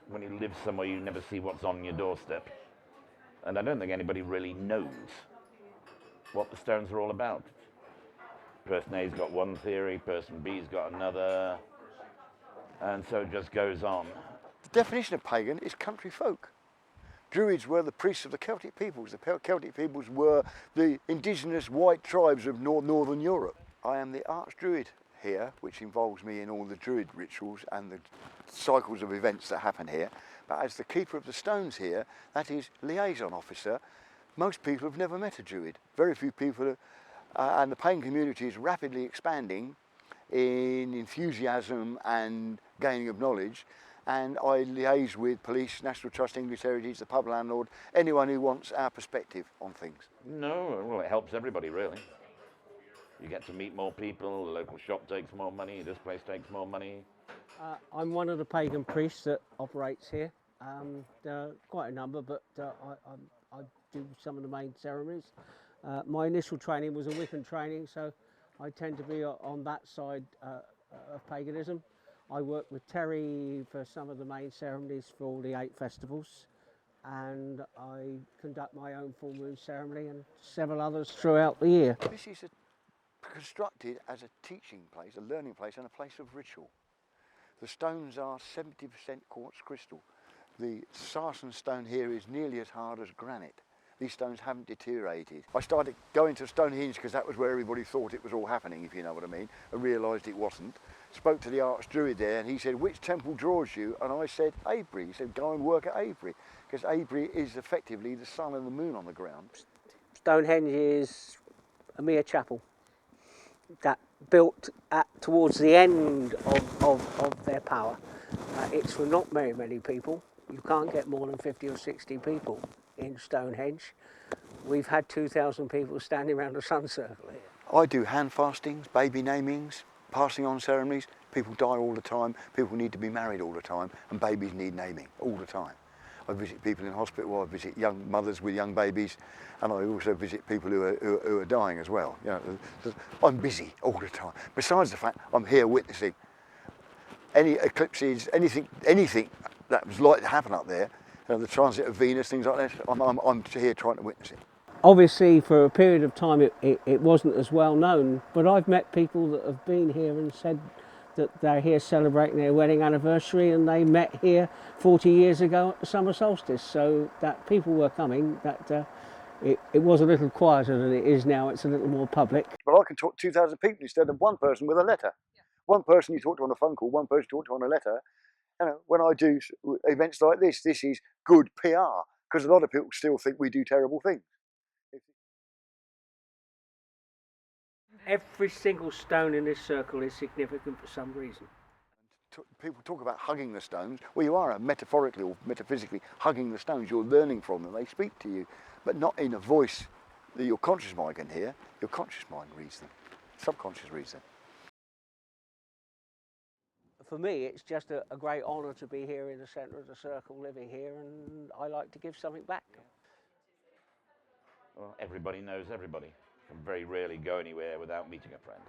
when you live somewhere, you never see what's on your doorstep. And I don't think anybody really knows what the stones are all about. Person A's got one theory, person B's got another, and so it just goes on. The definition of pagan is country folk. Druids were the priests of the Celtic peoples. The Celtic peoples were the indigenous white tribes of northern Europe. I am the archdruid here, which involves me in all the druid rituals and the cycles of events that happen here. But as the keeper of the stones here, that is liaison officer, most people have never met a druid. Very few people, and the pagan community is rapidly expanding in enthusiasm and gaining of knowledge. And I liaise with police, National Trust, English Heritage, the pub landlord, anyone who wants our perspective on things. No, well, it helps everybody, really. You get to meet more people, the local shop takes more money, this place takes more money. I'm one of the pagan priests that operates here. There are quite a number, but I do some of the main ceremonies. My initial training was a Wiccan training, so I tend to be on that side of paganism. I work with Terry for some of the main ceremonies for all the 8 festivals, and I conduct my own full moon ceremony and several others throughout the year. This is constructed as a teaching place, a learning place, and a place of ritual. The stones are 70% quartz crystal. The sarsen stone here is nearly as hard as granite. These stones haven't deteriorated. I started going to Stonehenge because that was where everybody thought it was all happening, if you know what I mean, and realised it wasn't. Spoke to the archdruid there and he said, which temple draws you? And I said, Avebury. He said, go and work at Avebury, because Avebury is effectively the sun and the moon on the ground. Stonehenge is a mere chapel that built towards the end of their power. It's for not very many people. You can't get more than 50 or 60 people in Stonehenge. We've had 2,000 people standing around a sun circle here. I do hand fastings, baby namings, passing on ceremonies. People die all the time, people need to be married all the time, and babies need naming all the time. I visit people in hospital, I visit young mothers with young babies, and I also visit people who are dying as well. You know, I'm busy all the time. Besides the fact I'm here witnessing any eclipses, anything that was like to happen up there, you know, the transit of Venus, things like that. I'm here trying to witness it. Obviously, for a period of time, it wasn't as well known, but I've met people that have been here and said that they're here celebrating their wedding anniversary and they met here 40 years ago at the summer solstice, so that people were coming, that it was a little quieter than it is now, it's a little more public. But I can talk to 2,000 people instead of one person with a letter. Yeah. One person you talk to on a phone call, one person you talk to on a letter. You know, when I do events like this is good PR, because a lot of people still think we do terrible things. Every single stone in this circle is significant for some reason. People talk about hugging the stones. Well, you are metaphorically or metaphysically hugging the stones. You're learning from them. They speak to you, but not in a voice that your conscious mind can hear. Your conscious mind reads them. Subconscious reads them. For me, it's just a great honour to be here in the centre of the circle, living here, and I like to give something back. Well, everybody knows everybody. You can very rarely go anywhere without meeting a friend.